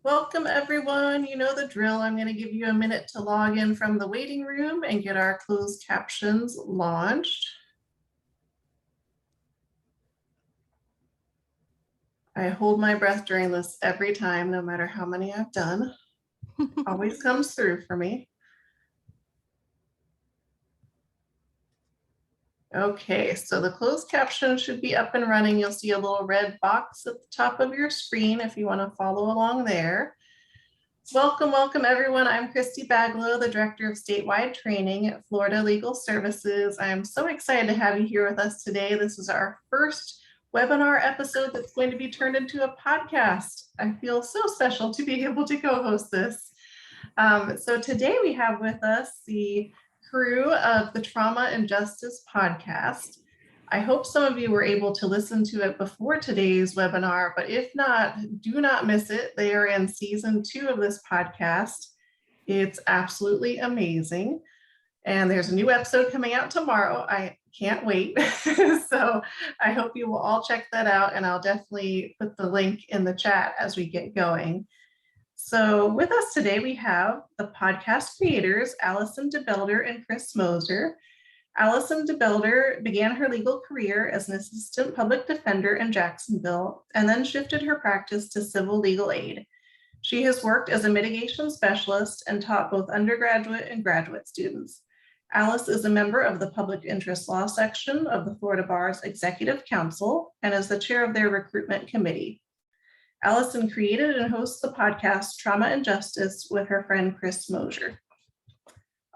Welcome everyone. You know the drill. I'm going to give you a minute to log in from the waiting room and get our closed captions launched. I hold my breath during this every time, no matter how many I've done. Always comes through for me. Okay, so the closed caption should be up and running. You'll see a little red box at the top of your screen if you want to follow along there. Welcome everyone. I'm Christy Baglow, the Director of Statewide Training at Florida Legal Services. I am so excited to have you here with us today. This is our first webinar episode that's going to be turned into a podcast. I feel so special to be able to co-host this. So today we have with us the crew of the Trauma and Justice podcast. I hope some of you were able to listen to it before today's webinar, but if not, do not miss it. They are in season 2 of this podcast. It's absolutely amazing. And there's a new episode coming out tomorrow. I can't wait. So I hope you will all check that out, and I'll definitely put the link in the chat as we get going. So with us today, we have the podcast creators, Alison DeBelder and Chris Moser. Alison DeBelder began her legal career as an assistant public defender in Jacksonville and then shifted her practice to civil legal aid. She has worked as a mitigation specialist and taught both undergraduate and graduate students. Alice is a member of the Public Interest Law section of the Florida Bar's Executive Council and is the chair of their recruitment committee. Alison created and hosts the podcast Trauma and Justice with her friend Chris Moser.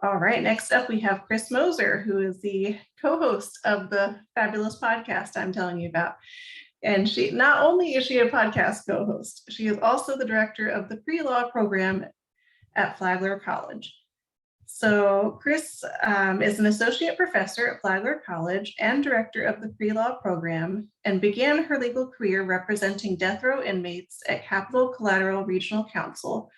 All right, next up we have Chris Moser, who is the co-host of the fabulous podcast I'm telling you about. And she, not only is she a podcast co-host, she is also the director of the pre-law program at Flagler College. So Chris is an associate professor at Flagler College and director of the pre-law program, and began her legal career representing death row inmates at Capital Collateral Regional Council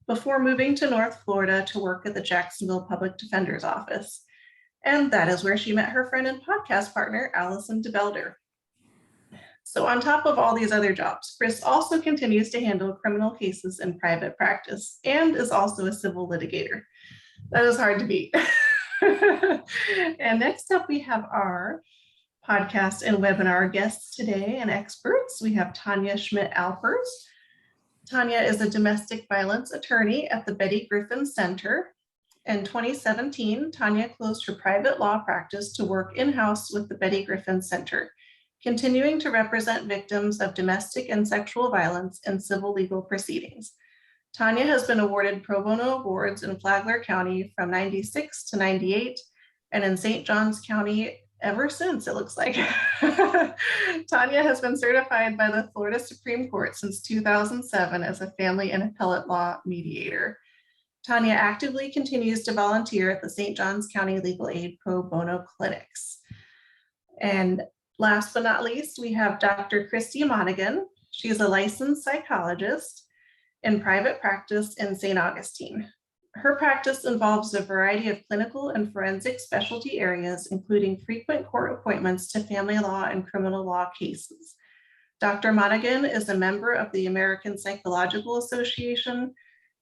before moving to North Florida to work at the Jacksonville Public Defender's Office. And that is where she met her friend and podcast partner, Alison DeBelder. So on top of all these other jobs, Chris also continues to handle criminal cases in private practice and is also a civil litigator. That is hard to beat. And next up, we have our podcast and webinar guests today and experts. We have Tania Schmidt-Alpers. Tania is a domestic violence attorney at the Betty Griffin Center. In 2017, Tania closed her private law practice to work in-house with the Betty Griffin Center, continuing to represent victims of domestic and sexual violence in civil legal proceedings. Tania has been awarded pro bono awards in Flagler County from 96 to 98 and in St. Johns County ever since, it looks like. Tania has been certified by the Florida Supreme Court since 2007 as a family and appellate law mediator. Tania actively continues to volunteer at the St. Johns County Legal Aid pro bono clinics. And last but not least, we have Dr. Christy Monaghan. She's a licensed psychologist in private practice in St. Augustine. Her practice involves a variety of clinical and forensic specialty areas, including frequent court appointments to family law and criminal law cases. Dr. Monaghan is a member of the American Psychological Association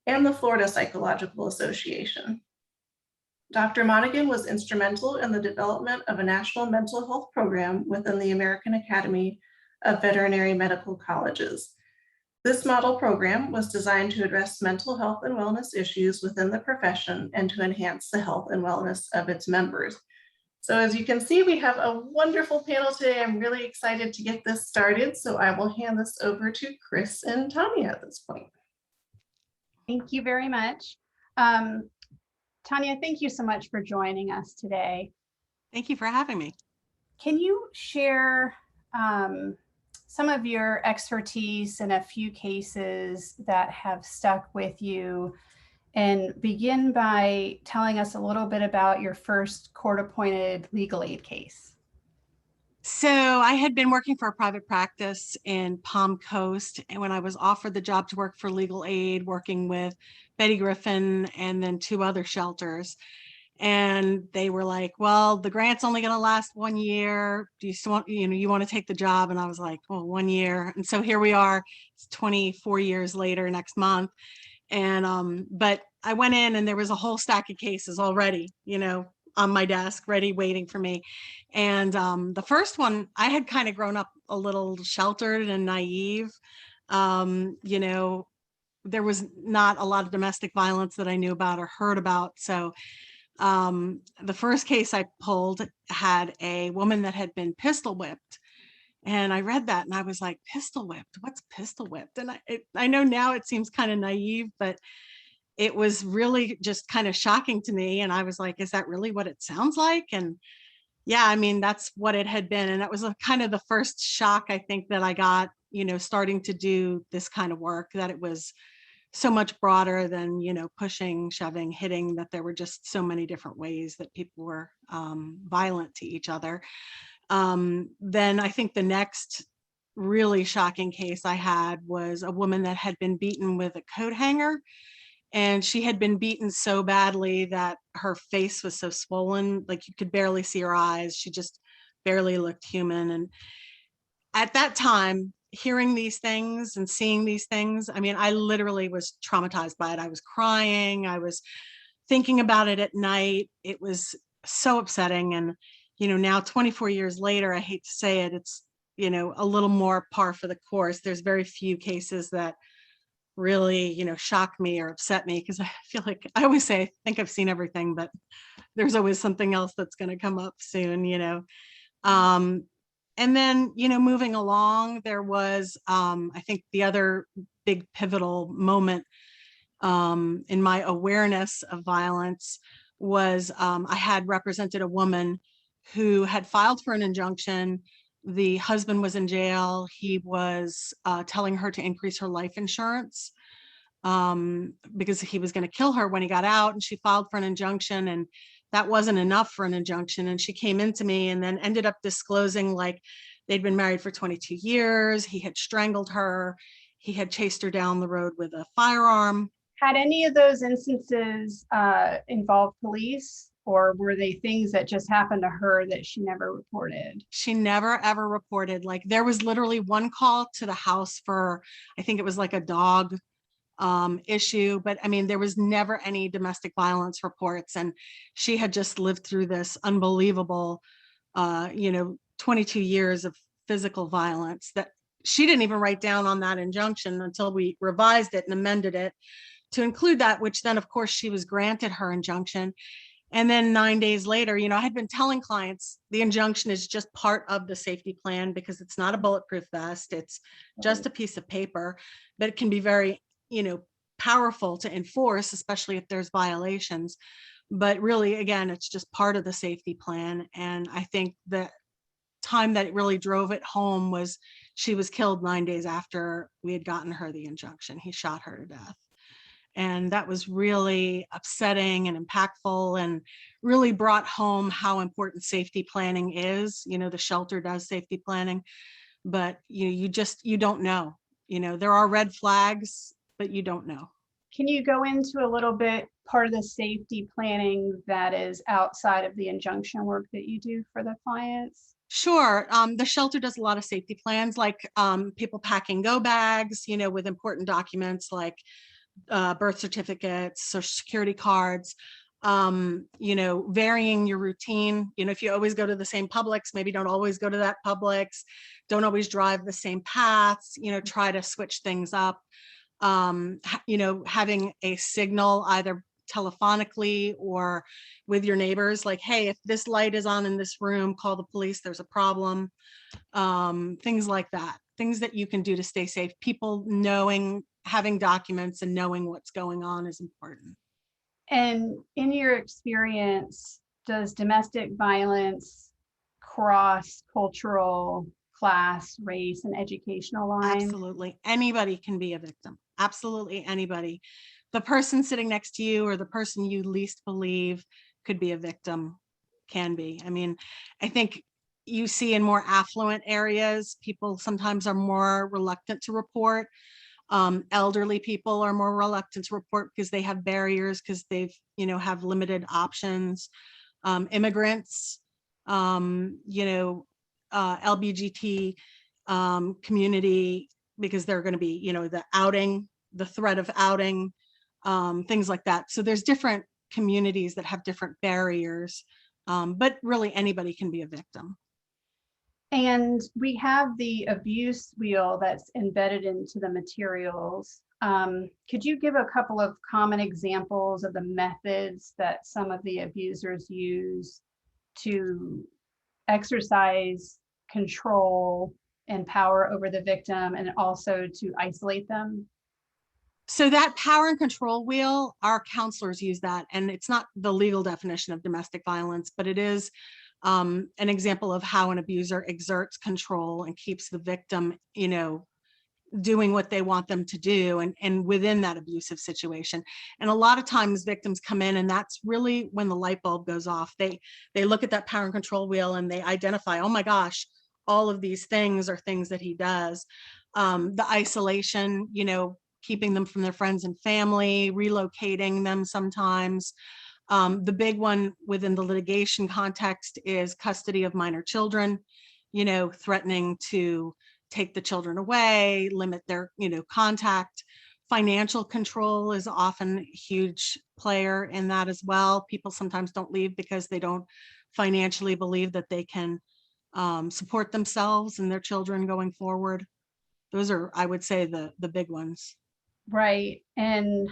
and the Florida Psychological Association. Dr. Monaghan was instrumental in the development of a national mental health program within the American Academy of Veterinary Medical Colleges. This model program was designed to address mental health and wellness issues within the profession and to enhance the health and wellness of its members. So as you can see, we have a wonderful panel today. I'm really excited to get this started. So I will hand this over to Chris and Tania at this point. Thank you very much. Tania, thank you so much for joining us today. Thank you for having me. Can you share some of your expertise in a few cases that have stuck with you, and begin by telling us a little bit about your first court-appointed legal aid case? So I had been working for a private practice in Palm Coast, and when I was offered the job to work for legal aid, working with Betty Griffin and then 2 other shelters, And they were like, well, the grant's only going to last 1 year. Do you still want, you want to take the job? And I was like, well, 1 year. And so here we are, it's 24 years later next month. And, but I went in and there was a whole stack of cases already, on my desk, ready, waiting for me. And the first one, I had kind of grown up a little sheltered and naive. There was not a lot of domestic violence that I knew about or heard about. So the first case I pulled had a woman that had been pistol whipped. And I read that and I was like, pistol whipped? What's pistol whipped? And I know now it seems kind of naive, but it was really just kind of shocking to me. And I was like, is that really what it sounds like? And yeah, I mean, that's what it had been. And that was kind of the first shock, I think, that I got, starting to do this kind of work, that it was so much broader than, pushing, shoving, hitting, that there were just so many different ways that people were violent to each other. Then I think the next really shocking case I had was a woman that had been beaten with a coat hanger. And she had been beaten so badly that her face was so swollen, like you could barely see her eyes. She just barely looked human. And at that time, hearing these things and seeing these things, I mean, I literally was traumatized by it. I was crying. I was thinking about it at night. It was so upsetting. And, now 24 years later, I hate to say it, it's, a little more par for the course. There's very few cases that really, shock me or upset me, because I feel like I always say, I think I've seen everything, but there's always something else that's going to come up soon, And then, moving along, there was, I think the other big pivotal moment in my awareness of violence was I had represented a woman who had filed for an injunction. The husband was in jail. He was telling her to increase her life insurance because he was going to kill her when he got out. And she filed for an injunction, and that wasn't enough for an injunction. And she came into me and then ended up disclosing, like, they'd been married for 22 years. He had strangled her. He had chased her down the road with a firearm. Had any of those instances involved police, or were they things that just happened to her that she never reported? She never, ever reported. Like, there was literally one call to the house for, I think it was like a dog issue, but I mean, there was never any domestic violence reports. And she had just lived through this unbelievable, 22 years of physical violence that she didn't even write down on that injunction until we revised it and amended it to include that, which then, of course, she was granted her injunction. And then 9 days later, I had been telling clients the injunction is just part of the safety plan, because it's not a bulletproof vest. It's just a piece of paper, but it can be very, powerful to enforce, especially if there's violations. But really, again, it's just part of the safety plan. And I think the time that it really drove it home was she was killed 9 days after we had gotten her the injunction. He shot her to death. And that was really upsetting and impactful, and really brought home how important safety planning is. The shelter does safety planning, but you don't know. There are red flags, but you don't know. Can you go into a little bit part of the safety planning that is outside of the injunction work that you do for the clients? Sure. The shelter does a lot of safety plans, like people packing go bags, with important documents like birth certificates, social security cards, varying your routine. If you always go to the same Publix, maybe don't always go to that Publix, don't always drive the same paths, try to switch things up. Having a signal either telephonically or with your neighbors, like, hey, if this light is on in this room, call the police, there's a problem. Things like that, things that you can do to stay safe. People having documents and knowing what's going on is important. And in your experience, does domestic violence cross cultural, class, race, and educational lines? Absolutely. Anybody can be a victim. Absolutely anybody. The person sitting next to you or the person you least believe could be a victim, can be. I mean, I think you see in more affluent areas, people sometimes are more reluctant to report. Elderly people are more reluctant to report because they have barriers, because they've, have limited options. Immigrants, LBGT community, because they're going to be, the threat of outing, things like that. So there's different communities that have different barriers, but really anybody can be a victim. And we have the abuse wheel that's embedded into the materials. Could you give a couple of common examples of the methods that some of the abusers use to exercise control and power over the victim, and also to isolate them? So that power and control wheel, our counselors use that, and it's not the legal definition of domestic violence, but it is an example of how an abuser exerts control and keeps the victim, doing what they want them to do, and within that abusive situation. And a lot of times victims come in, and that's really when the light bulb goes off. They look at that power and control wheel and they identify, oh my gosh, all of these things are things that he does. The isolation, keeping them from their friends and family, relocating them sometimes. The big one within the litigation context is custody of minor children, threatening to take the children away, limit their, contact. Financial control is often a huge player in that as well. People sometimes don't leave because they don't financially believe that they can support themselves and their children going forward. Those are, I would say, the big ones. Right. And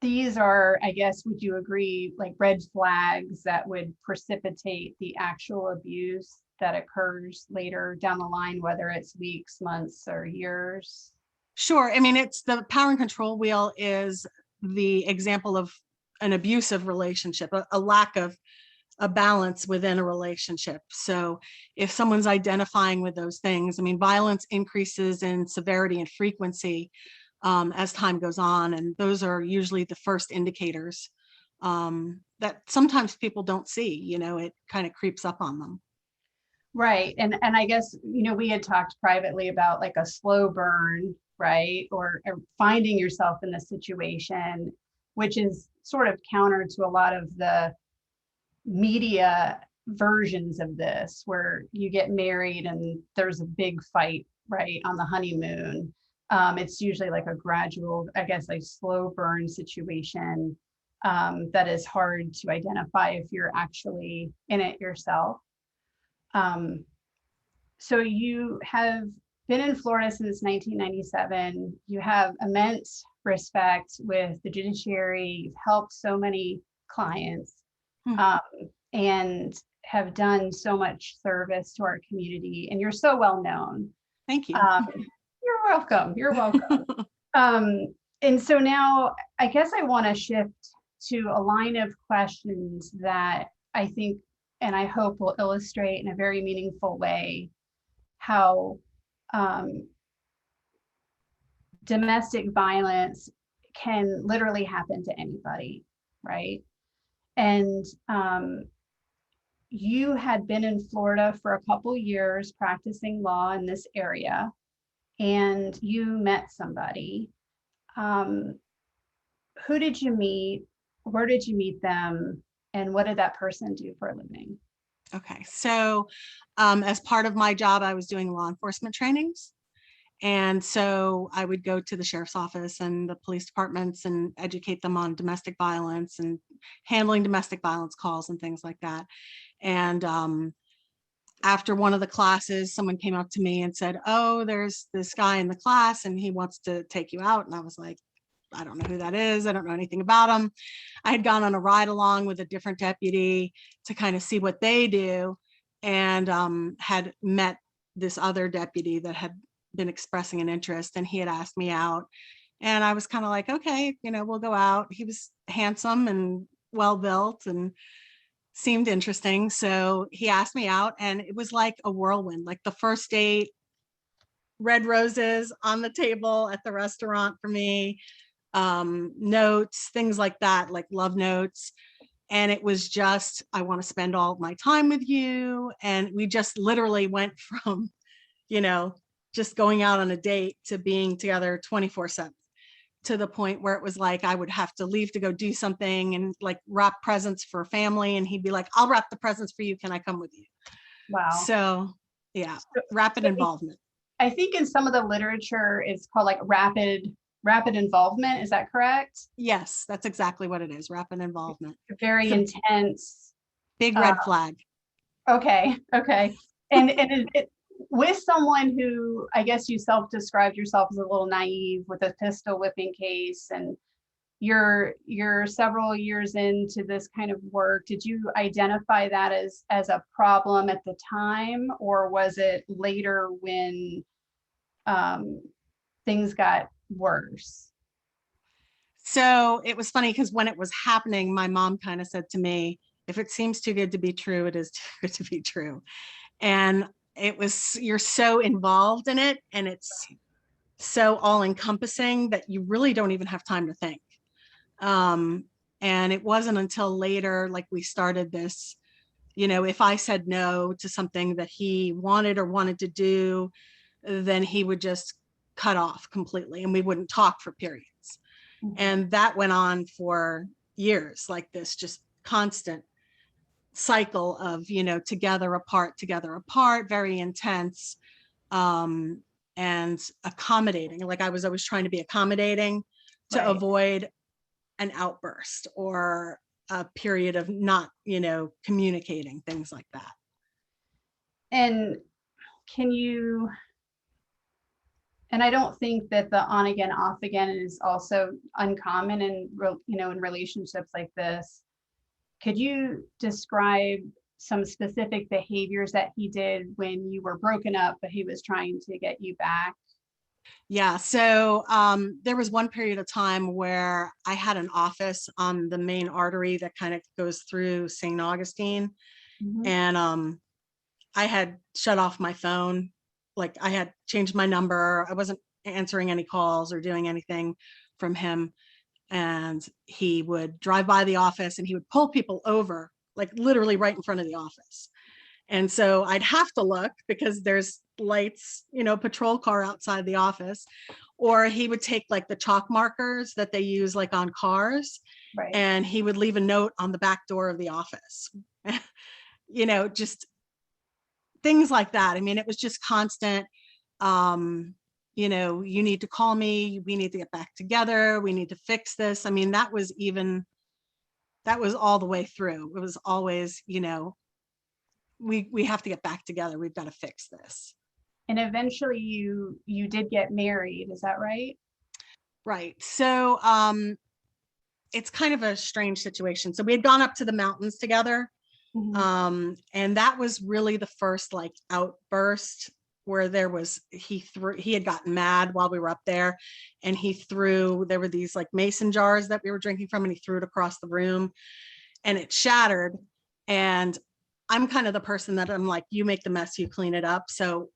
these are, I guess, would you agree, like red flags that would precipitate the actual abuse that occurs later down the line, whether it's weeks, months, or years? Sure. I mean, it's the power and control wheel is the example of an abusive relationship, a lack of a balance within a relationship. So if someone's identifying with those things, I mean, violence increases in severity and frequency as time goes on. And those are usually the first indicators that sometimes people don't see, it kind of creeps up on them. Right. And I guess, we had talked privately about like a slow burn, right? Or finding yourself in the situation, which is sort of counter to a lot of the media versions of this, where you get married and there's a big fight, right, on the honeymoon. It's usually like a gradual, I guess, like slow burn situation that is hard to identify if you're actually in it yourself. So you have been in Florida since 1997. You have immense respect with the judiciary. You've helped so many clients and have done so much service to our community. And you're so well known. Thank you. You're welcome. You're welcome. And so now I guess I want to shift to a line of questions that I think and I hope will illustrate in a very meaningful way how domestic violence can literally happen to anybody, right? And you had been in Florida for a couple years practicing law in this area, and you met somebody. Who did you meet? Where did you meet them? And what did that person do for a living? Okay, so as part of my job, I was doing law enforcement trainings. And so I would go to the sheriff's office and the police departments and educate them on domestic violence and handling domestic violence calls and things like that. And after one of the classes, someone came up to me and said, oh, there's this guy in the class and he wants to take you out. And I was like, I don't know who that is. I don't know anything about him. I had gone on a ride along with a different deputy to kind of see what they do, and had met this other deputy that had been expressing an interest, and he had asked me out. And I was kind of like, okay, we'll go out. He was handsome and well built and seemed interesting. So he asked me out, and it was like a whirlwind. Like the first date, red roses on the table at the restaurant for me, notes, things like that, like love notes. And it was just, I want to spend all of my time with you. And we just literally went from, just going out on a date to being together 24/7, to the point where it was like I would have to leave to go do something and like wrap presents for family. And he'd be like, I'll wrap the presents for you. Can I come with you? Wow. So yeah, So- rapid so involvement. I think in some of the literature, it's called like rapid involvement. Is that correct? Yes, that's exactly what it is. Rapid involvement. Very intense. Big red flag. Okay. And with someone who, I guess you self-described yourself as a little naive with a pistol whipping case, and you're several years into this kind of work, did you identify that as a problem at the time, or was it later when things got worse? So it was funny because when it was happening, my mom kind of said to me, if it seems too good to be true, it is too good to be true. And it was, you're so involved in it, and it's so all encompassing that you really don't even have time to think. And it wasn't until later, like we started this, if I said no to something that he wanted to do, then he would just cut off completely and we wouldn't talk for periods. Mm-hmm. And that went on for years, like this just constant cycle of, together apart, very intense, and accommodating. Like I was always trying to be accommodating to avoid an outburst or a period of not, communicating, things like that. And and I don't think that the on again, off again is also uncommon in relationships like this. Could you describe some specific behaviors that he did when you were broken up, but he was trying to get you back? Yeah, so there was one period of time where I had an office on the main artery that kind of goes through St. Augustine. Mm-hmm. And I had shut off my phone. Like I had changed my number. I wasn't answering any calls or doing anything from him. And he would drive by the office and he would pull people over, like literally right in front of the office. And so I'd have to look because there's lights, patrol car outside the office, or he would take like the chalk markers that they use like on cars, right, and he would leave a note on the back door of the office, just things like that. I mean, it was just constant, you need to call me, we need to get back together, we need to fix this. I mean, that was all the way through. It was always, we have to get back together. We've got to fix this. And eventually you did get married. Is that right? Right. So it's kind of a strange situation. So we had gone up to the mountains together. Mm-hmm. And that was really the first like outburst where there was, he had gotten mad while we were up there, and there were these like mason jars that we were drinking from, and he threw it across the room and it shattered. And I'm kind of the person that I'm like, you make the mess, you clean it up. So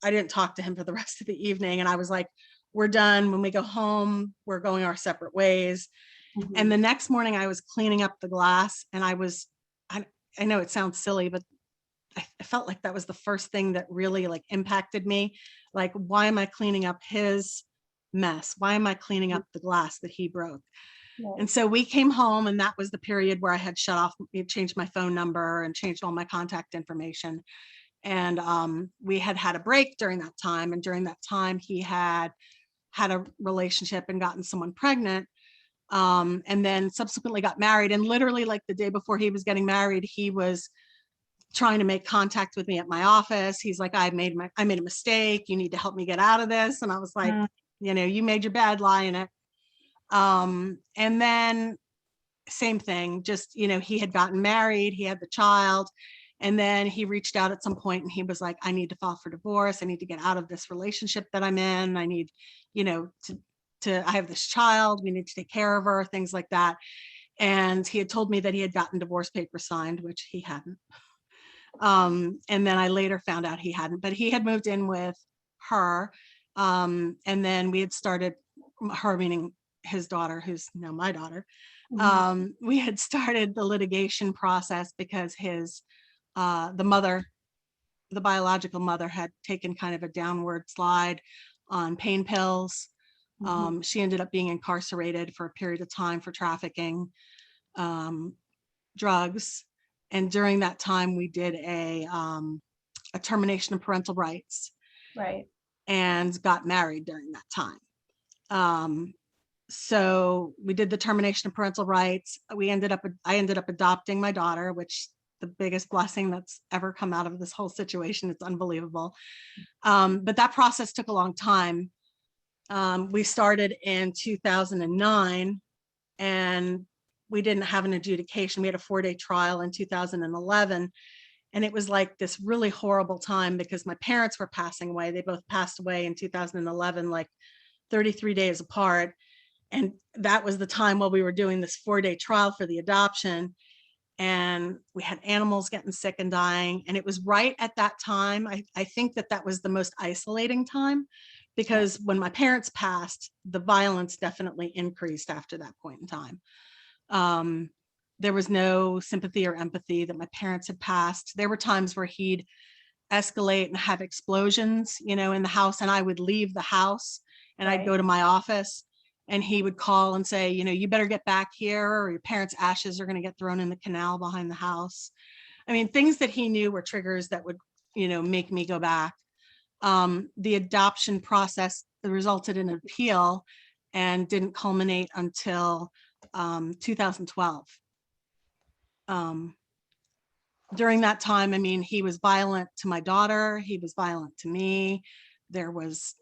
I didn't talk to him for the rest of the evening. And I was like, we're done. When we go home, we're going our separate ways. Mm-hmm. And the next morning I was cleaning up the glass, and I know it sounds silly, but I felt like that was the first thing that really like impacted me. Like, why am I cleaning up his mess? Why am I cleaning up the glass that he broke? Yeah. And so we came home, and that was the period where I had changed my phone number and changed all my contact information. And we had a break during that time. And during that time, he had a relationship and gotten someone pregnant. And then subsequently got married. And literally like the day before he was getting married, he was trying to make contact with me at my office. He's like, I made a mistake. You need to help me get out of this. And I was like, you made your bed, lie in it. And then same thing, just, he had gotten married, he had the child. And then he reached out at some point and he was like, I need to file for divorce. I need to get out of this relationship that I'm in. I need, I have this child, we need to take care of her, things like that. And he had told me that he had gotten divorce papers signed, which he hadn't. And then I later found out he hadn't, but he had moved in with her. And then we had started, her meaning his daughter, who's now my daughter. Mm-hmm. We had started the litigation process because the mother the biological mother had taken kind of a downward slide on pain pills. She ended up being incarcerated for a period of time for trafficking drugs. And during that time, we did a termination of parental rights. Right. And got married during that time. So we did the termination of parental rights. I ended up adopting my daughter, which the biggest blessing that's ever come out of this whole situation. It's unbelievable. But that process took a long time. We started in 2009 and we didn't have an adjudication. We had a 4-day trial in 2011. And it was like this really horrible time because my parents were passing away. They both passed away in 2011, like 33 days apart. And that was the time while we were doing this 4-day trial for the adoption. And we had animals getting sick and dying. And it was right at that time. I think that was the most isolating time because when my parents passed, the violence definitely increased after that point in time. There was no sympathy or empathy that my parents had passed. There were times where he'd escalate and have explosions, in the house, and I would leave the house and I'd go to my office and he would call and say, you better get back here or your parents' ashes are going to get thrown in the canal behind the house. I mean, things that he knew were triggers that would, make me go back. The adoption process resulted in an appeal and didn't culminate until 2012. During that time, I mean, he was violent to my daughter. He was violent to me. There was,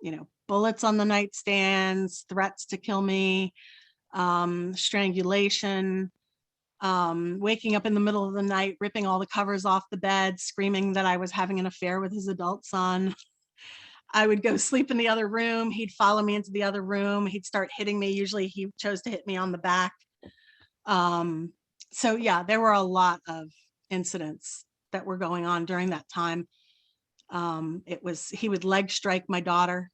bullets on the nightstands, threats to kill me, strangulation, waking up in the middle of the night, ripping all the covers off the bed, screaming that I was having an affair with his adult son. I would go sleep in the other room. He'd follow me into the other room. He'd start hitting me. Usually he chose to hit me on the back. So yeah, there were a lot of incidents that were going on during that time. He would leg strike my daughter.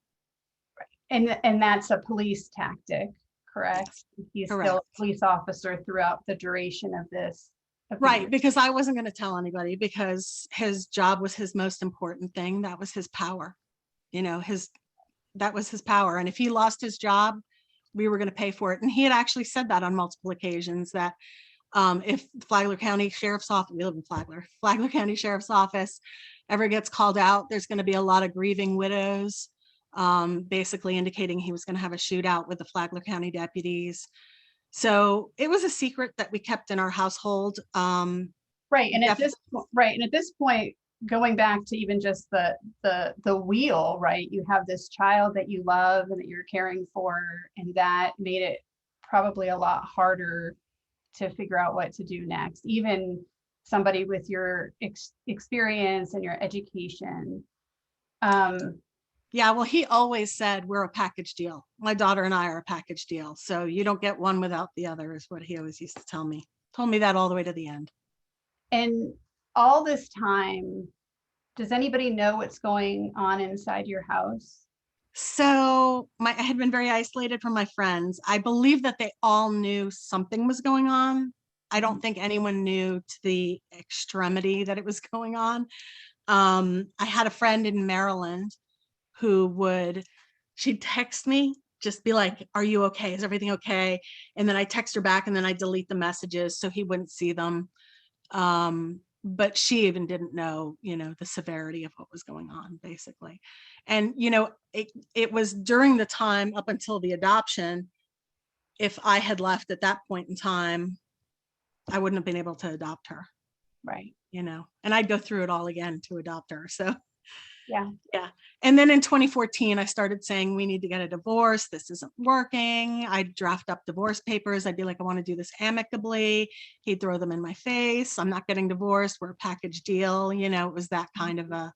And that's a police tactic, correct? He's correct. Still a police officer throughout the duration of this. Right, because I wasn't going to tell anybody because his job was his most important thing. That was his power. That was his power. And if he lost his job, we were going to pay for it. And he had actually said that on multiple occasions that if Flagler County Sheriff's Office, we live in Flagler County Sheriff's Office ever gets called out, there's going to be a lot of grieving widows, basically indicating he was going to have a shootout with the Flagler County deputies. So it was a secret that we kept in our household. Right. And at this point, going back to even just the wheel, right? You have this child that you love and that you're caring for, and that made it probably a lot harder to figure out what to do next. Even somebody with your experience and your education. Yeah, well, he always said we're a package deal. My daughter and I are a package deal. So you don't get one without the other is what he always used to tell me. Told me that all the way to the end. And all this time, does anybody know what's going on inside your house? So I had been very isolated from my friends. I believe that they all knew something was going on. I don't think anyone knew to the extremity that it was going on. I had a friend in Maryland who she'd text me, just be like, are you okay? Is everything okay? And then I text her back and then I delete the messages so he wouldn't see them. But she even didn't know, the severity of what was going on, basically. And, it was during the time up until the adoption. If I had left at that point in time, I wouldn't have been able to adopt her. Right. And I'd go through it all again to adopt her. So yeah. And then in 2014, I started saying, we need to get a divorce. This isn't working. I'd draft up divorce papers. I'd be like, I want to do this amicably. He'd throw them in my face. I'm not getting divorced. We're a package deal. It was that kind of a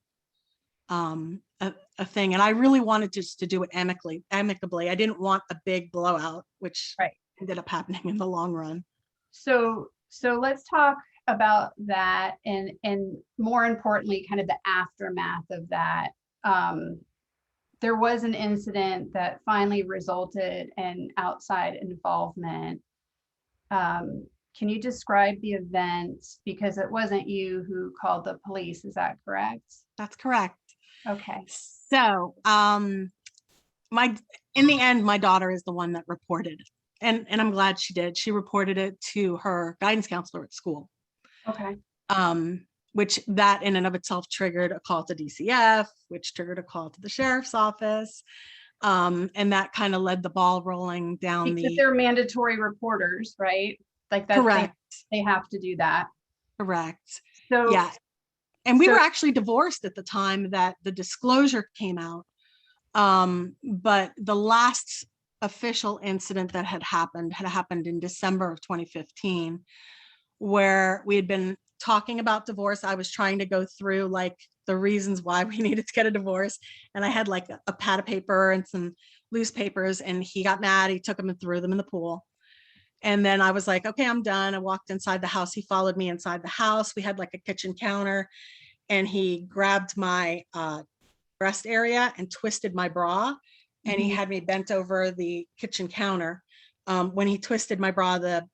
thing. And I really wanted just to do it amicably. I didn't want a big blowout, which ended up happening in the long run. So let's talk about that, and more importantly, kind of the aftermath of that. There was an incident that finally resulted in outside involvement. Can Can you describe the event? Because it wasn't you who called the police, is that correct? That's correct. Okay. So, in the end, my daughter is the one that reported, and I'm glad she did. She reported it to her guidance counselor at school. Okay. Which that in and of itself triggered a call to DCF, which triggered a call to the sheriff's office. And that kind of led the ball rolling down Because they're mandatory reporters, right? Like that. Correct. They have to do that. Correct. So yeah. And we were actually divorced at the time that the disclosure came out. But the last official incident that had happened in December of 2015, where we had been talking about divorce. I was trying to go through like the reasons why we needed to get a divorce. And I had like a pad of paper and some loose papers, and he got mad. He took them and threw them in the pool. And then I was like, okay, I'm done. I walked inside the house. He followed me inside the house. We had like a kitchen counter, and he grabbed my breast area and twisted my bra. And he had me bent over the kitchen counter. When he twisted my bra, the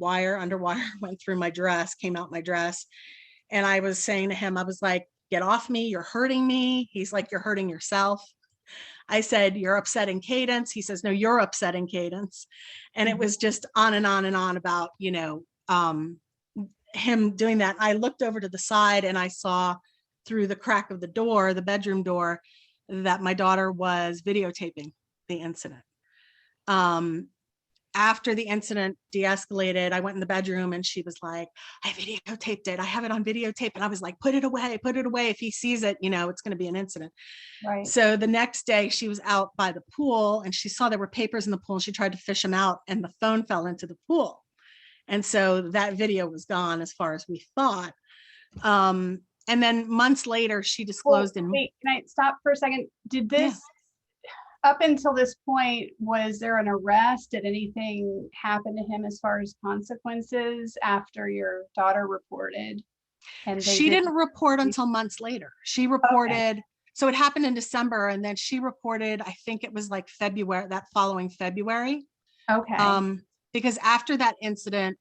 underwire went through my dress, came out my dress. And I was saying to him, I was like, get off me, you're hurting me. He's like, you're hurting yourself. I said, you're upsetting Cadence. He says, no, you're upsetting Cadence. And it was just on and on and on about, him doing that. I looked over to the side and I saw through the crack of the door, the bedroom door, that my daughter was videotaping the incident. After the incident de-escalated, I went in the bedroom and she was like, I videotaped it. I have it on videotape. And I was like, put it away, put it away. If he sees it, it's going to be an incident. Right. So the next day she was out by the pool and she saw there were papers in the pool and she tried to fish them out and the phone fell into the pool. And so that video was gone as far as we thought. And then months later, she disclosed wait, can I stop for a second? Did this, up until this point, was there an arrest? Did anything happen to him as far as consequences after your daughter reported? And she didn't report until months later. She reported, so it happened in December, and then she reported, I think it was like February, that following February. Okay. Because after that incident,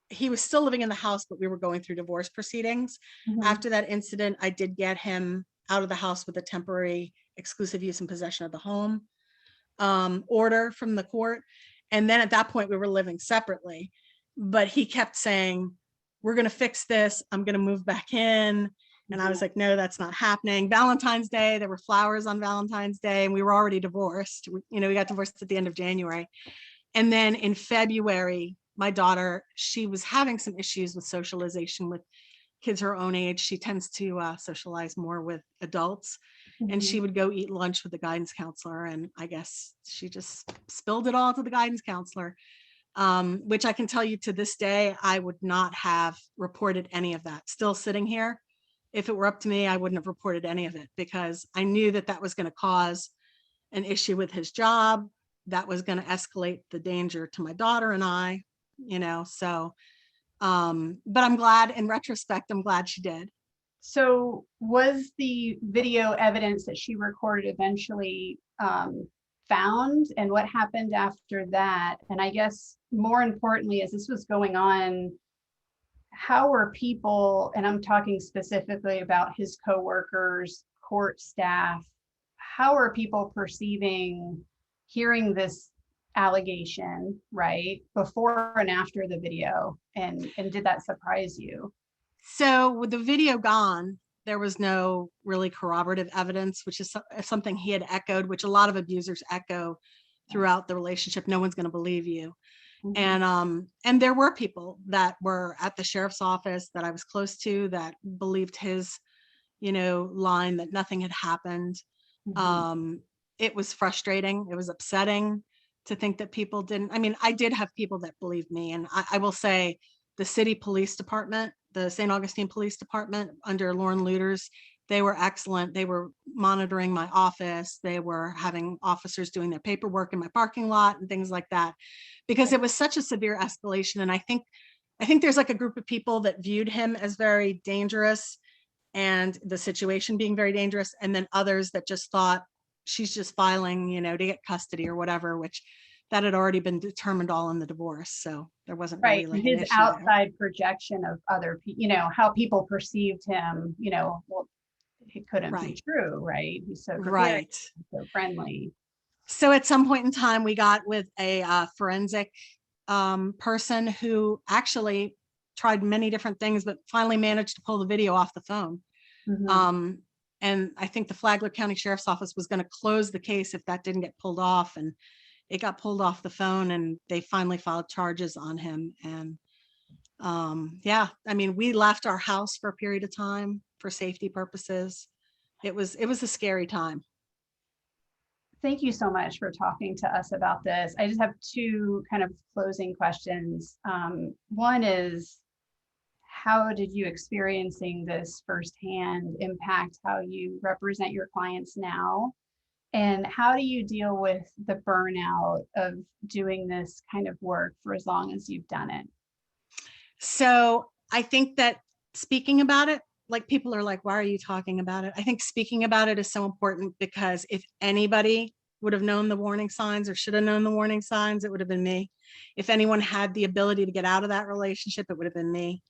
he was still living in the house, but we were going through divorce proceedings. After that incident, I did get him out of the house with a temporary exclusive use and possession of the home order from the court. And then at that point, we were living separately. But he kept saying, we're going to fix this. I'm going to move back in. And I was like, no, that's not happening. Valentine's Day, there were flowers on Valentine's Day, and we were already divorced. We got divorced at the end of January. And then in February, my daughter, she was having some issues with socialization with kids her own age. She tends to socialize more with adults, and she would go eat lunch with the guidance counselor. And I guess she just spilled it all to the guidance counselor, which I can tell you to this day, I would not have reported any of that. Still sitting here, if it were up to me, I wouldn't have reported any of it because I knew that that was going to cause an issue with his job. That was going to escalate the danger to my daughter and I, so, but I'm glad, in retrospect, I'm glad she did. So was the video evidence that she recorded eventually found, and what happened after that? And I guess more importantly, as this was going on, how were people, and I'm talking specifically about his coworkers, court staff, how are people perceiving hearing this allegation, right, before and after the video, and did that surprise you? So with the video gone, there was no really corroborative evidence, which is something he had echoed, which a lot of abusers echo throughout the relationship. No one's going to believe you. And there were people that were at the sheriff's office that I was close to that believed his, line that nothing had happened. It was frustrating. It was upsetting to think that people didn't. I mean, I did have people that believed me. And I will say the city police department, the St. Augustine Police Department under Lauren Luters, they were excellent. They were monitoring my office. They were having officers doing their paperwork in my parking lot and things like that, because it was such a severe escalation. And I think there's like a group of people that viewed him as very dangerous and the situation being very dangerous. And then others that just thought she's just filing, to get custody or whatever, which that had already been determined all in the divorce. So there wasn't Right. really like an His issue there. outside projection of other people, how people perceived him, well, it couldn't be Right. true, right? He's so gregarious, Right. so friendly. So at some point in time, we got with a forensic person who actually tried many different things, but finally managed to pull the video off the phone. Mhm. And I think the Flagler County Sheriff's Office was going to close the case if that didn't get pulled off. And it got pulled off the phone, and they finally filed charges on him. And yeah, I mean, we left our house for a period of time for safety purposes. It was a scary time. Thank you so much for talking to us about this. I just have two kind of closing questions. One is, how did you experiencing this firsthand impact how you represent your clients now? And how do you deal with the burnout of doing this kind of work for as long as you've done it? So I think that speaking about it, like people are like, why are you talking about it? I think speaking about it is so important, because if anybody would have known the warning signs or should have known the warning signs, it would have been me. If anyone had the ability to get out of that relationship, it would have been me.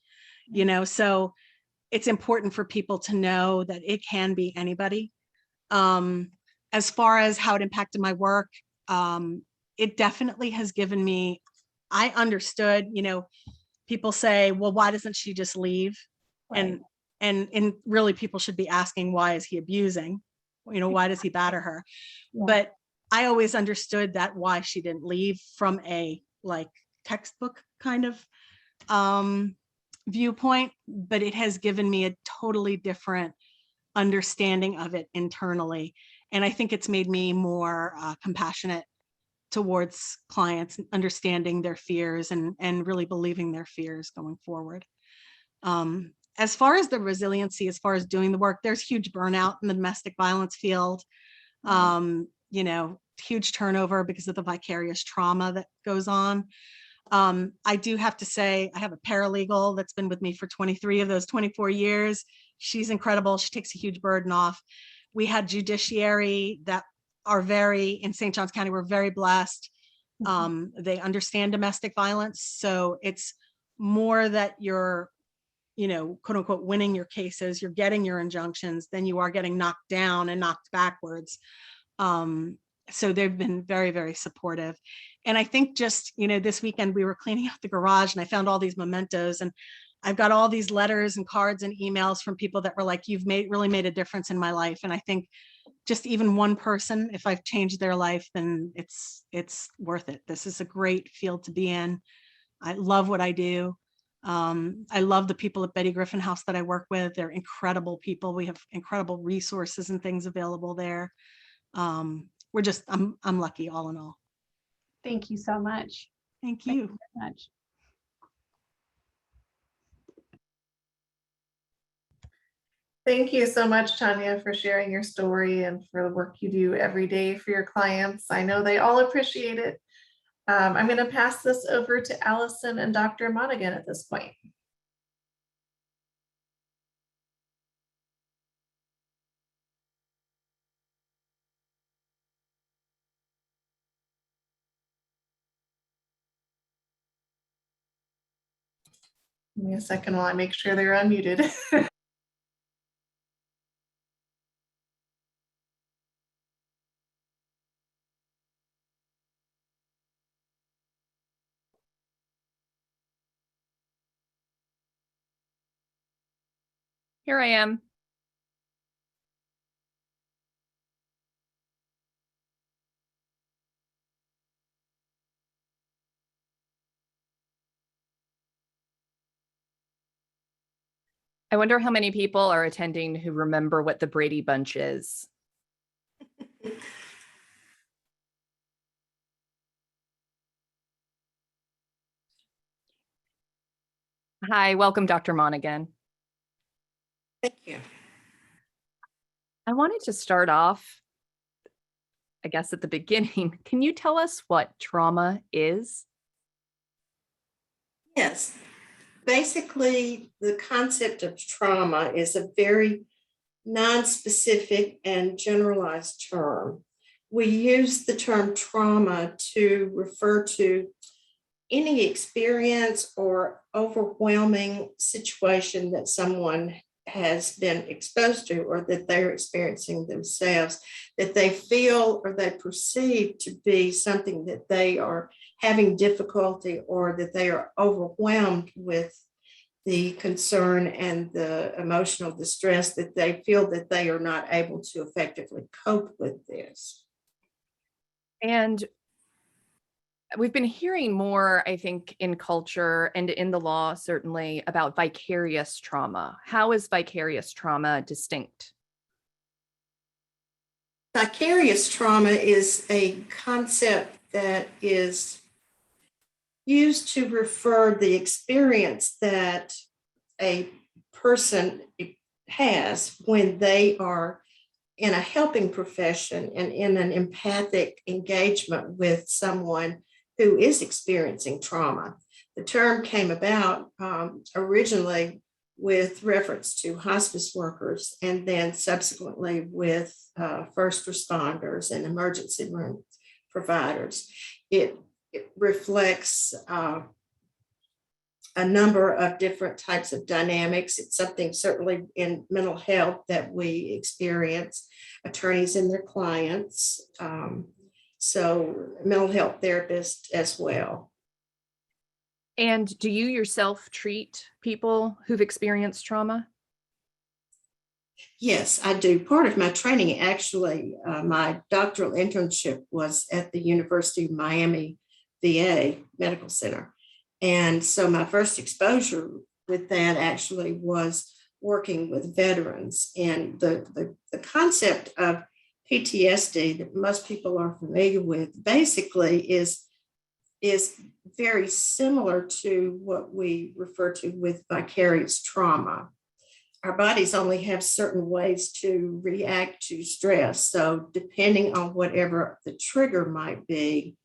So it's important for people to know that it can be anybody. As far as how it impacted my work, it definitely has given me, I understood, people say, well, why doesn't she just leave? Right. And really people should be asking, why is he abusing? Why does he batter her? Yeah. But I always understood that why she didn't leave from a like textbook kind of viewpoint, but it has given me a totally different understanding of it internally. And I think it's made me more compassionate towards clients, understanding their fears and really believing their fears going forward. As far as the resiliency, as far as doing the work, there's huge burnout in the domestic violence field. Huge turnover because of the vicarious trauma that goes on. I do have to say, I have a paralegal that's been with me for 23 of those 24 years. She's incredible. She takes a huge burden off. We had judiciary that are in St. Johns County, we're very blessed. They understand domestic violence. So it's more that you're, quote unquote, winning your cases, you're getting your injunctions, than you are getting knocked down and knocked backwards. So they've been very, very supportive. And I think just, this weekend we were cleaning out the garage and I found all these mementos, and I've got all these letters and cards and emails from people that were like, you've really made a difference in my life. And I think just even one person, if I've changed their life, then it's worth it. This is a great field to be in. I love what I do. I love the people at Betty Griffin House that I work with. They're incredible people. We have incredible resources and things available there. I'm lucky all in all. Thank you so much. Thank you. Thank you so much. Thank you so much, Tania, for sharing your story and for the work you do every day for your clients. I know they all appreciate it. I'm going to pass this over to Alison and Dr. Monaghan at this point. Give me a second while I make sure they're unmuted. Here I am. I wonder how many people are attending who remember what the Brady Bunch is. Hi, welcome, Dr. Monaghan. Thank you. I wanted to start off, I guess, at the beginning. Can you tell us what trauma is? Yes. Basically, the concept of trauma is a very non-specific and generalized term. we use the term trauma to refer to any experience or overwhelming situation that someone has been exposed to or that they're experiencing themselves, that they feel or they perceive to be something that they are having difficulty or that they are overwhelmed with the concern and the emotional distress, that they feel that they are not able to effectively cope with this. And we've been hearing more, I think, in culture and in the law, certainly, about vicarious trauma. How is vicarious trauma distinct? Vicarious trauma is a concept that is used to refer the experience that a person has when they are in a helping profession and in an empathic engagement with someone who is experiencing trauma. The term came about originally with reference to hospice workers and then subsequently with first responders and emergency room providers. It reflects a number of different types of dynamics. It's something certainly in mental health that we experience, attorneys and their clients, so mental health therapists as well. And do you yourself treat people who've experienced trauma? Yes, I do. Part of my training, actually, my doctoral internship was at the University of Miami VA Medical Center. And so my first exposure with that actually was working with veterans. And the concept of PTSD that most people are familiar with basically is very similar to what we refer to with vicarious trauma. Our bodies only have certain ways to react to stress. So depending on whatever the trigger might be,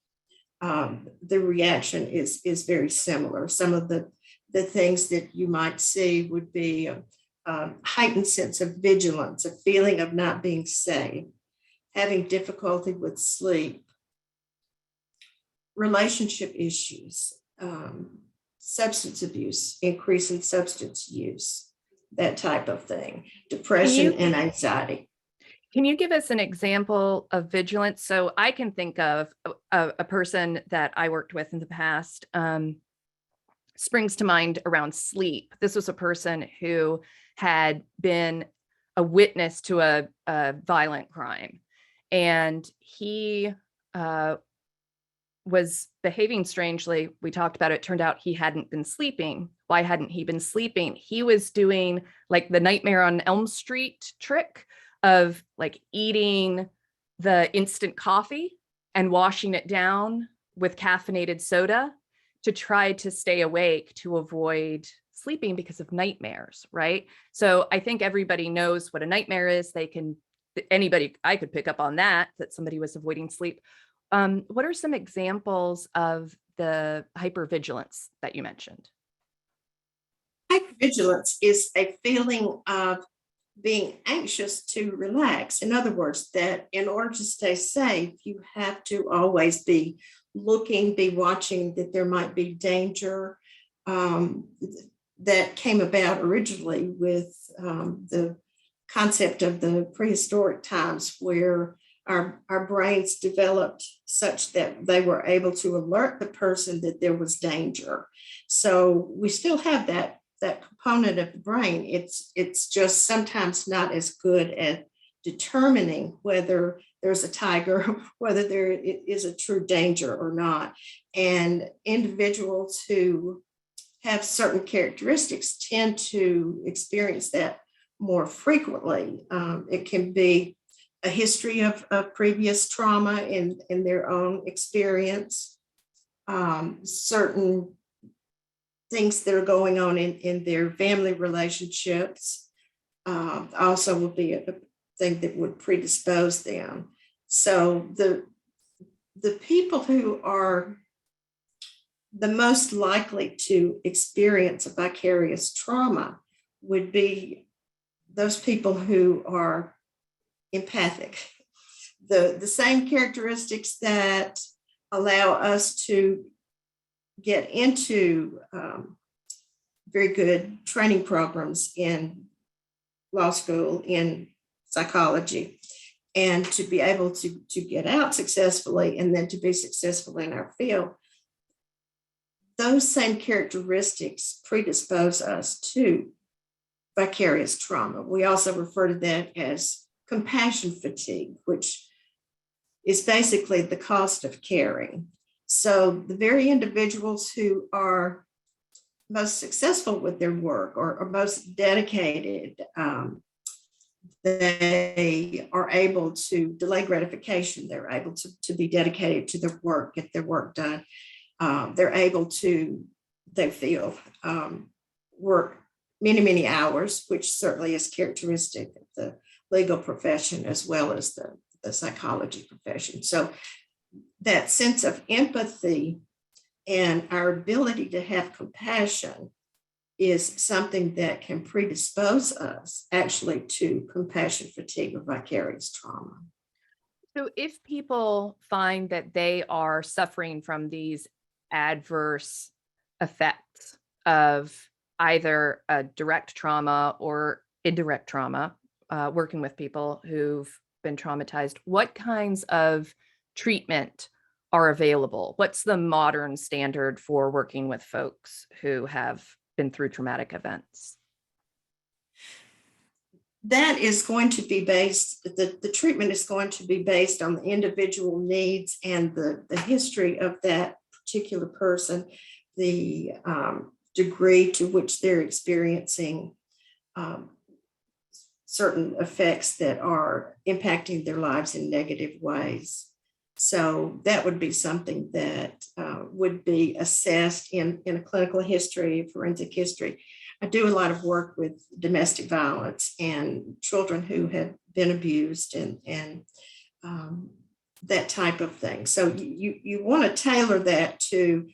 the reaction is very similar. Some of the things that you might see would be a heightened sense of vigilance, a feeling of not being safe, having difficulty with sleep, relationship issues, substance abuse, increase in substance use, that type of thing, depression and anxiety. Can you give us an example of vigilance? So I can think of a person that I worked with in the past, springs to mind around sleep. This was a person who had been a witness to a violent crime, and he was behaving strangely. We talked about it. Turned out he hadn't been sleeping. Why hadn't he been sleeping? He was doing like the Nightmare on Elm Street trick of like eating the instant coffee and washing it down with caffeinated soda to try to stay awake to avoid sleeping because of nightmares, right? So I think everybody knows what a nightmare is. I could pick up on that somebody was avoiding sleep. What are some examples of the hypervigilance that you mentioned? Hypervigilance is a feeling of being anxious to relax. In other words, that in order to stay safe, you have to always be looking, be watching, that there might be danger. That came about originally with the concept of the prehistoric times, where our brains developed such that they were able to alert the person that there was danger. So we still have that component of the brain. It's just sometimes not as good at determining whether there's a tiger, whether there is a true danger or not. And individuals who have certain characteristics tend to experience that more frequently. It can be a history of previous trauma in their own experience, certain things that are going on in their family relationships also would be a thing that would predispose them. So the people who are the most likely to experience a vicarious trauma would be those people who are empathic, the same characteristics that allow us to get into very good training programs in law school, in psychology, and to be able to get out successfully and then to be successful in our field. Those same characteristics predispose us to vicarious trauma. We also refer to that as compassion fatigue, which is basically the cost of caring. So the very individuals who are most successful with their work or most dedicated, they are able to delay gratification. They're able to be dedicated to their work, get their work done. They're able to, they feel, work many, many hours, which certainly is characteristic of the legal profession as well as the psychology profession. So that sense of empathy and our ability to have compassion is something that can predispose us actually to compassion fatigue or vicarious trauma. So if people find that they are suffering from these adverse effects of either a direct trauma or indirect trauma, working with people who've been traumatized, what kinds of treatment are available? What's the modern standard for working with folks who have been through traumatic events? That is going to be based, the treatment is going to be based on the individual needs and the history of that particular person, the degree to which they're experiencing certain effects that are impacting their lives in negative ways. So that would be something that would be assessed in a clinical history, forensic history. I do a lot of work with domestic violence and children who have been abused and that type of thing. So you want to tailor that to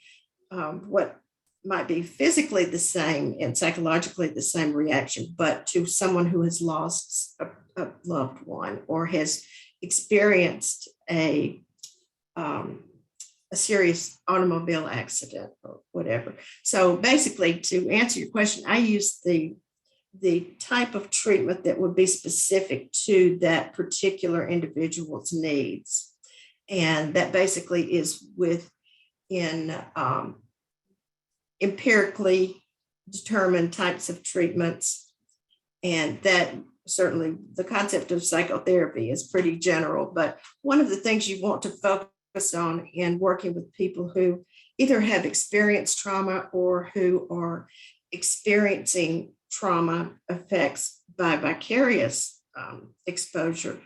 what might be physically the same and psychologically the same reaction, but to someone who has lost a loved one or has experienced a serious automobile accident or whatever. So basically, to answer your question, I use the type of treatment that would be specific to that particular individual's needs. And that basically is within empirically determined types of treatments. And that certainly the concept of psychotherapy is pretty general, but one of the things you want to focus on in working with people who either have experienced trauma or who are experiencing trauma effects by vicarious exposure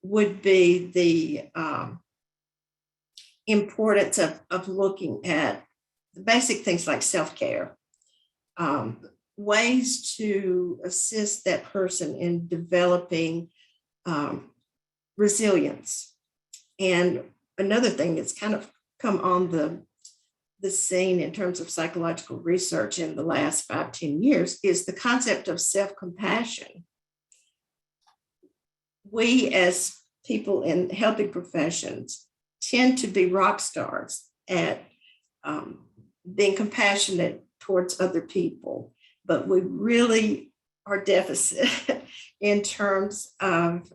would be the importance of looking at the basic things like self-care, ways to assist that person in developing resilience. And another thing that's kind of come on the scene in terms of psychological research in the last 5-10 years is the concept of self-compassion. We as people in helping professions tend to be rock stars at being compassionate towards other people, but we really are deficit in terms of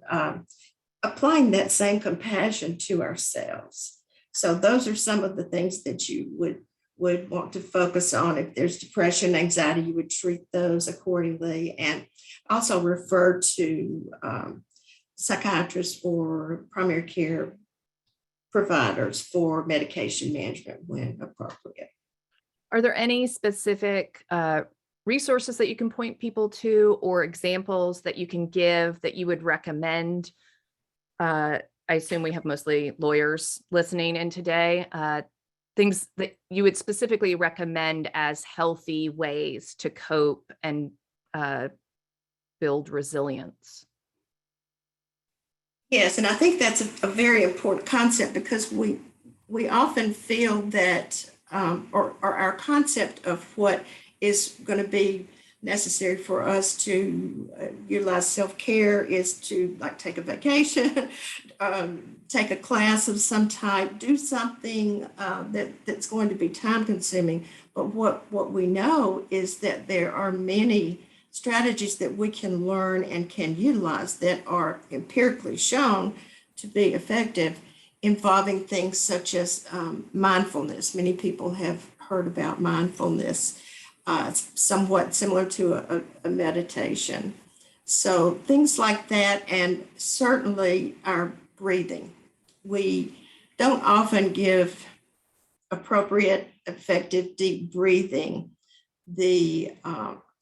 applying that same compassion to ourselves. So those are some of the things that you would want to focus on. If there's depression, anxiety, you would treat those accordingly, and also refer to psychiatrists or primary care providers for medication management when appropriate. Are there any specific resources that you can point people to or examples that you can give that you would recommend? I assume we have mostly lawyers listening in today. Things that you would specifically recommend as healthy ways to cope and build resilience? Yes, and I think that's a very important concept because we often feel that, or our concept of what is going to be necessary for us to utilize self-care is to like take a vacation, take a class of some type, do something that's going to be time consuming. But what we know is that there are many strategies that we can learn and can utilize that are empirically shown to be effective, involving things such as mindfulness. Many people have heard about mindfulness. It's somewhat similar to a meditation. So things like that, and certainly our breathing. We don't often give appropriate, effective, deep breathing the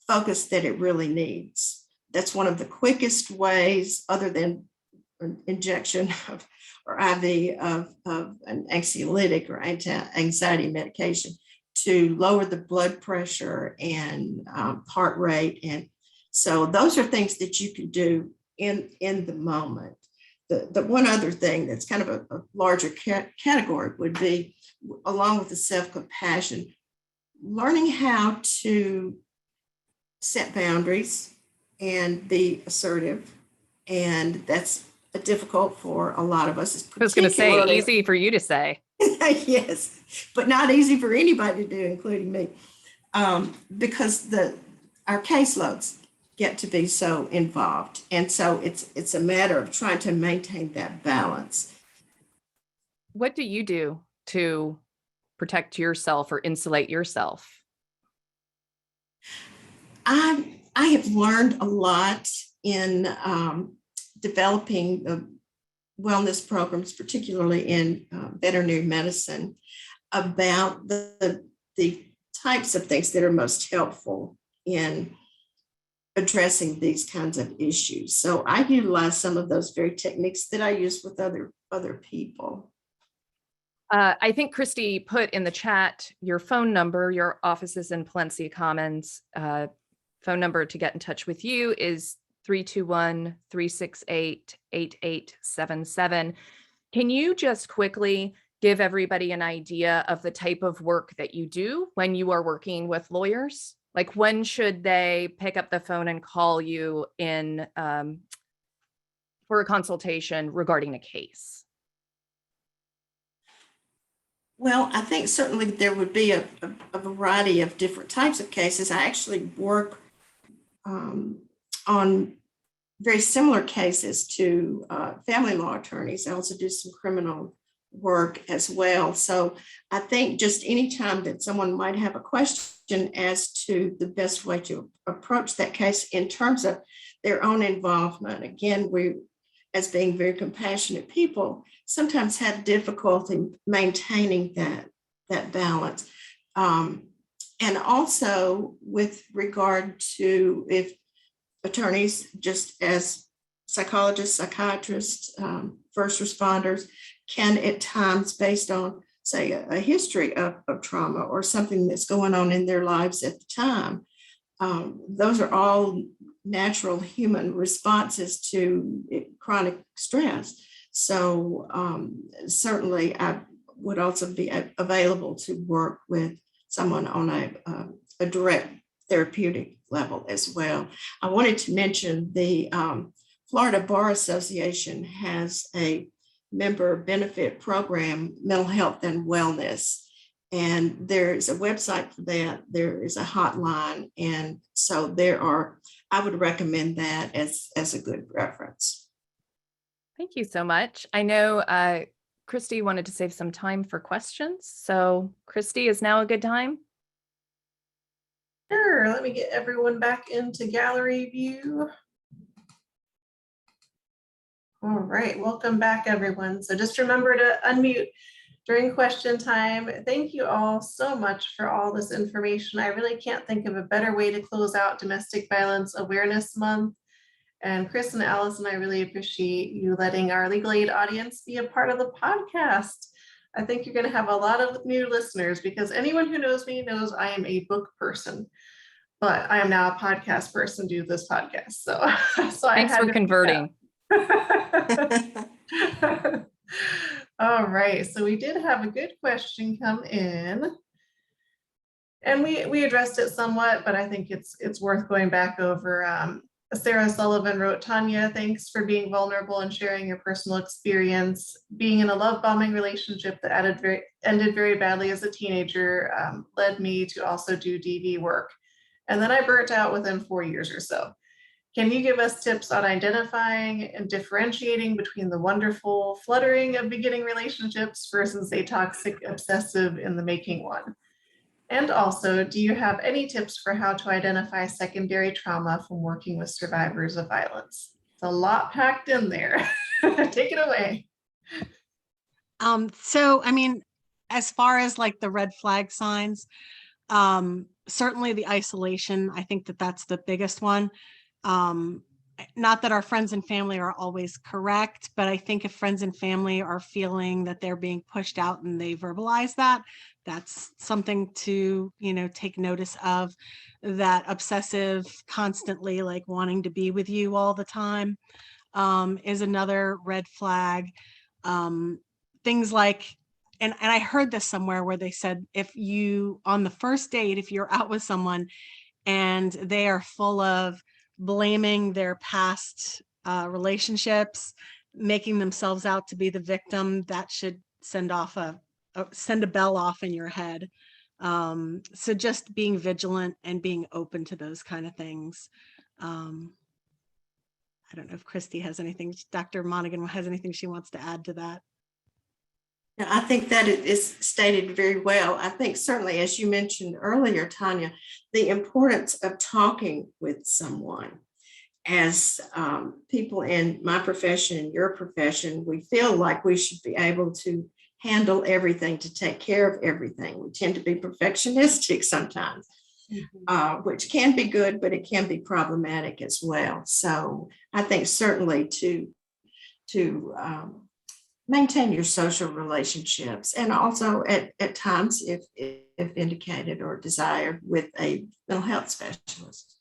focus that it really needs. That's one of the quickest ways, other than an injection or IV of an anxiolytic or anti-anxiety medication, to lower the blood pressure and heart rate. And so those are things that you can do in the moment. The one other thing that's kind of a larger category would be, along with the self-compassion, learning how to set boundaries and be assertive. And that's difficult for a lot of us. I was going to say, easy for you to say. Yes, but not easy for anybody to do, including me, because our caseloads get to be so involved. And so it's a matter of trying to maintain that balance. What do you do to protect yourself or insulate yourself? I have learned a lot in developing wellness programs, particularly in veterinary medicine, about the types of things that are most helpful in addressing these kinds of issues. So I utilize some of those very techniques that I use with other people. I think Christy put in the chat your phone number. Your office is in Palencia Commons. Phone number to get in touch with you is 321-368-8877. Can you just quickly give everybody an idea of the type of work that you do when you are working with lawyers? Like, when should they pick up the phone and call you in for a consultation regarding a case? Well, I think certainly there would be a variety of different types of cases. I actually work on very similar cases to family law attorneys. I also do some criminal work as well. So I think just any time that someone might have a question as to the best way to approach that case in terms of their own involvement. Again, we, as being very compassionate people, sometimes have difficulty maintaining that balance. And also with regard to if attorneys, just as psychologists, psychiatrists, first responders, can at times, based on, say, a history of trauma or something that's going on in their lives at the time, those are all natural human responses to chronic stress. So certainly I would also be available to work with someone on a direct therapeutic level as well. I wanted to mention the Florida Bar Association has a member benefit program, mental health and wellness. And there's a website for that. There is a hotline. And so I would recommend that as a good reference. Thank you so much. I know Christy wanted to save some time for questions. So Christy, is now a good time? Sure, let me get everyone back into gallery view. All right, welcome back everyone. So just remember to unmute during question time. Thank you all so much for all this information. I really can't think of a better way to close out Domestic Violence Awareness Month. And Chris and Alison, I really appreciate you letting our legal aid audience be a part of the podcast. I think you're going to have a lot of new listeners, because anyone who knows me knows I am a book person, but I am now a podcast person due to this podcast. So Thanks for converting. All right, so we did have a good question come in. And we addressed it somewhat, but I think it's worth going back over. Sarah Sullivan wrote, Tanya, thanks for being vulnerable and sharing your personal experience. Being in a love bombing relationship that ended very badly as a teenager led me to also do DV work. And then I burnt out within 4 years or so. Can you give us tips on identifying and differentiating between the wonderful fluttering of beginning relationships versus a toxic, obsessive in the making one? And also, do you have any tips for how to identify secondary trauma from working with survivors of violence? It's a lot packed in there. Take it away. So, I mean, as far as like the red flag signs, certainly the isolation, I think that that's the biggest one. Not that our friends and family are always correct, but I think if friends and family are feeling that they're being pushed out and they verbalize that, that's something to, take notice of. That obsessive, constantly like wanting to be with you all the time is another red flag. Things like, and I heard this somewhere where they said, if you, on the first date, if you're out with someone and they are full of blaming their past relationships, making themselves out to be the victim, that should send a bell off in your head. So just being vigilant and being open to those kind of things. I don't know if Christy has anything, Dr. Monaghan has anything she wants to add to that. Yeah, I think that it is stated very well. I think certainly, as you mentioned earlier, Tanya, the importance of talking with someone. As people in my profession and your profession, we feel like we should be able to handle everything, to take care of everything. We tend to be perfectionistic sometimes, which can be good, but it can be problematic as well. So I think certainly to maintain your social relationships, and also at times, if indicated or desired, with a mental health specialist.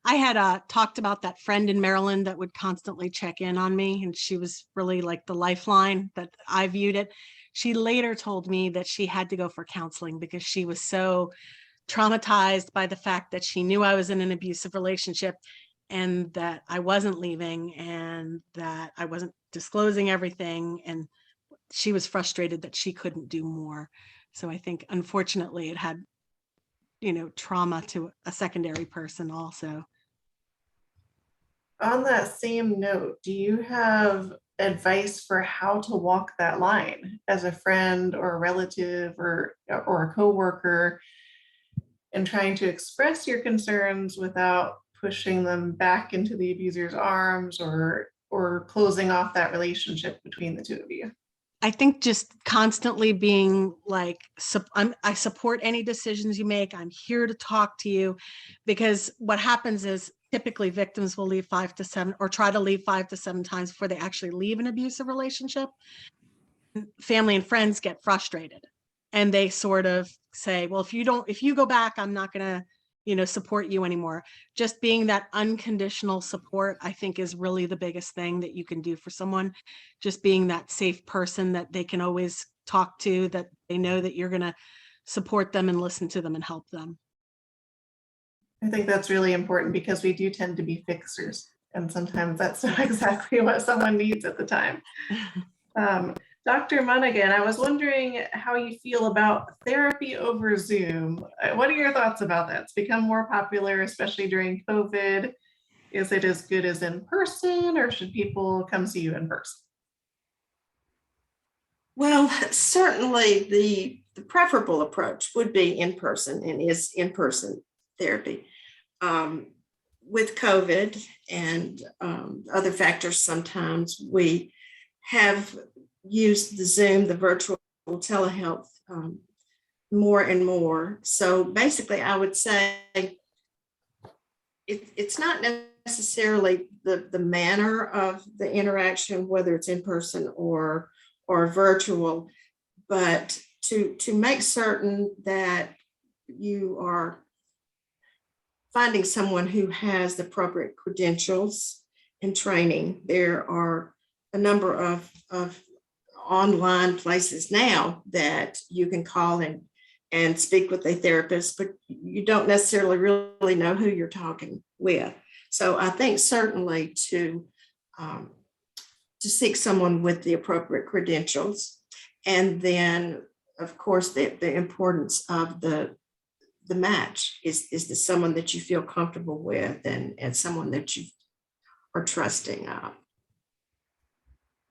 I had talked about that friend in Maryland that would constantly check in on me, and she was really like the lifeline that I viewed it. She later told me that she had to go for counseling because she was so traumatized by the fact that she knew I was in an abusive relationship and that I wasn't leaving and that I wasn't disclosing everything. And she was frustrated that she couldn't do more. So I think, unfortunately, it had, trauma to a secondary person also. On that same note, do you have advice for how to walk that line as a friend or a relative or a coworker in trying to express your concerns without pushing them back into the abuser's arms or closing off that relationship between the two of you? I think just constantly being like, I support any decisions you make. I'm here to talk to you, because what happens is typically victims will leave 5 to 7 or try to leave 5 to 7 times before they actually leave an abusive relationship. Family and friends get frustrated and they sort of say, well, if you go back, I'm not going to, support you anymore. Just being that unconditional support, I think, is really the biggest thing that you can do for someone. Just being that safe person that they can always talk to, that they know that you're going to support them and listen to them and help them. I think that's really important because we do tend to be fixers, and sometimes that's not exactly what someone needs at the time. Dr. Monaghan, I was wondering how you feel about therapy over Zoom. What are your thoughts about that? It's become more popular, especially during COVID. Is it as good as in person, or should people come see you in person? Well, certainly the preferable approach would be in person, and is in-person therapy. With COVID and other factors, sometimes we have used the Zoom, the virtual telehealth, more and more. So basically, I would say it's not necessarily the manner of the interaction, whether it's in person or virtual, but to make certain that you are finding someone who has the appropriate credentials and training. There are a number of online places now that you can call and speak with a therapist, but you don't necessarily really know who you're talking with. So I think certainly to seek someone with the appropriate credentials, and then of course the importance of the match is this someone that you feel comfortable with and someone that you are trusting of.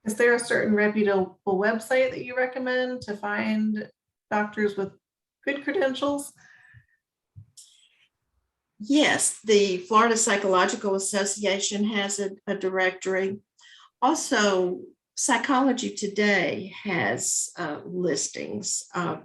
Is there a certain reputable website that you recommend to find doctors with good credentials? Yes, the Florida Psychological Association has a directory. Also, Psychology Today has listings of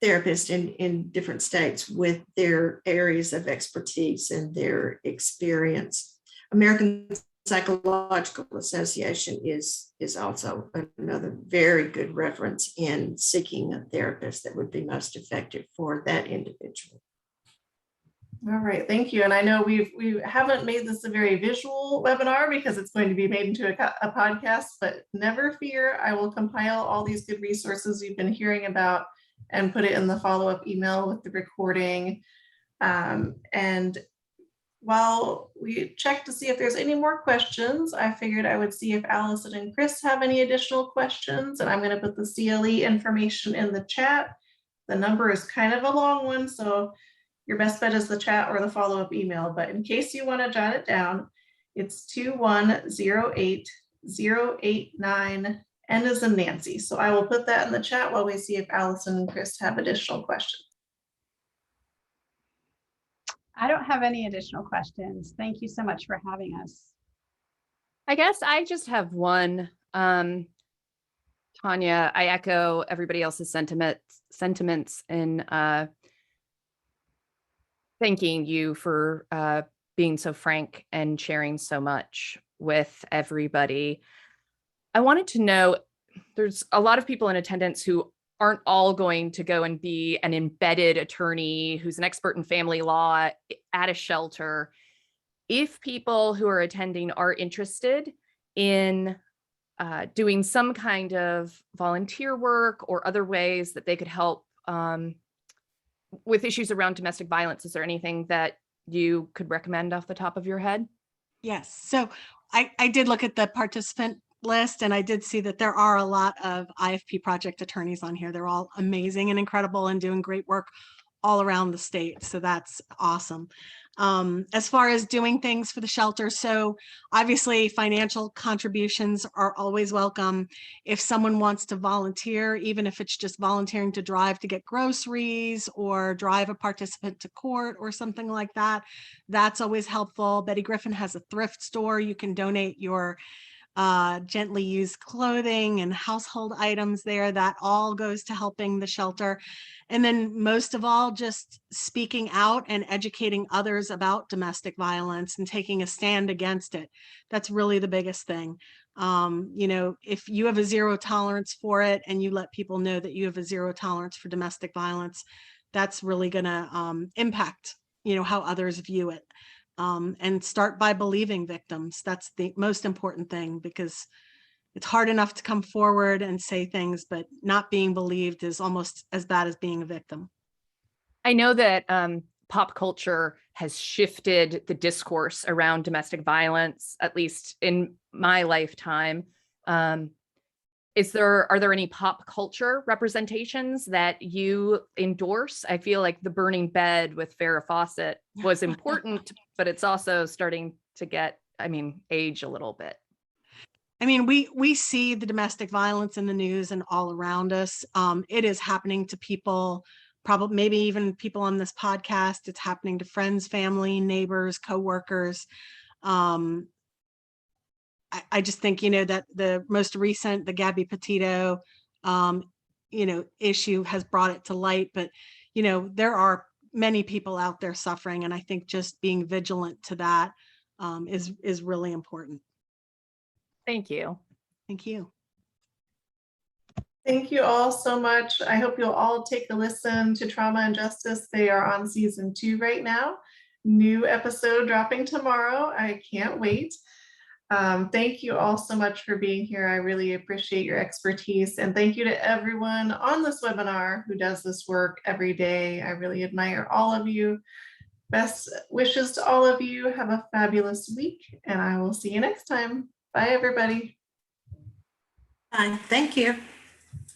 therapists in different states with their areas of expertise and their experience. American Psychological Association is also another very good reference in seeking a therapist that would be most effective for that individual. All right, thank you. And I know we haven't made this a very visual webinar because it's going to be made into a podcast, but never fear, I will compile all these good resources you've been hearing about and put it in the follow-up email with the recording. And while we check to see if there's any more questions, I figured I would see if Alison and Chris have any additional questions, and I'm going to put the CLE information in the chat. The number is kind of a long one, so your best bet is the chat or the follow-up email, but in case you want to jot it down, it's 2108089, N as in Nancy. So I will put that in the chat while we see if Alison and Chris have additional questions. I don't have any additional questions. Thank you so much for having us. I guess I just have one. Tanya, I echo everybody else's sentiments in thanking you for being so frank and sharing so much with everybody. I wanted to know, there's a lot of people in attendance who aren't all going to go and be an embedded attorney who's an expert in family law at a shelter. If people who are attending are interested in doing some kind of volunteer work or other ways that they could help with issues around domestic violence, is there anything that you could recommend off the top of your head? Yes. So I did look at the participant list, and I did see that there are a lot of IFP project attorneys on here. They're all amazing and incredible and doing great work all around the state. So that's awesome. As far as doing things for the shelter, so obviously financial contributions are always welcome. If someone wants to volunteer, even if it's just volunteering to drive to get groceries or drive a participant to court or something like that, that's always helpful. Betty Griffin has a thrift store. You can donate your gently used clothing and household items there. That all goes to helping the shelter. And then most of all, just speaking out and educating others about domestic violence and taking a stand against it. That's really the biggest thing. You know, if you have a zero tolerance for it and you let people know that you have a zero tolerance for domestic violence, that's really going to impact, you know, how others view it. And start by believing victims. That's the most important thing, because it's hard enough to come forward and say things, but not being believed is almost as bad as being a victim. I know that pop culture has shifted the discourse around domestic violence, at least in my lifetime. Are there any pop culture representations that you endorse? I feel like The Burning Bed with Farrah Fawcett was important, but it's also starting to get, age a little bit. We see the domestic violence in the news and all around us. It is happening to people, probably maybe even people on this podcast. It's happening to friends, family, neighbors, coworkers. I just think, you know, that the most recent, the Gabby Petito, issue has brought it to light. But, you know, there are many people out there suffering. And I think just being vigilant to that is really important. Thank you. Thank you. Thank you all so much. I hope you'll all take a listen to Trauma and Justice. They are on season 2 right now. New episode dropping tomorrow. I can't wait. Thank you all so much for being here. I really appreciate your expertise. And thank you to everyone on this webinar who does this work every day. I really admire all of you. Best wishes to all of you. Have a fabulous week, and I will see you next time. Bye, everybody. Thank you.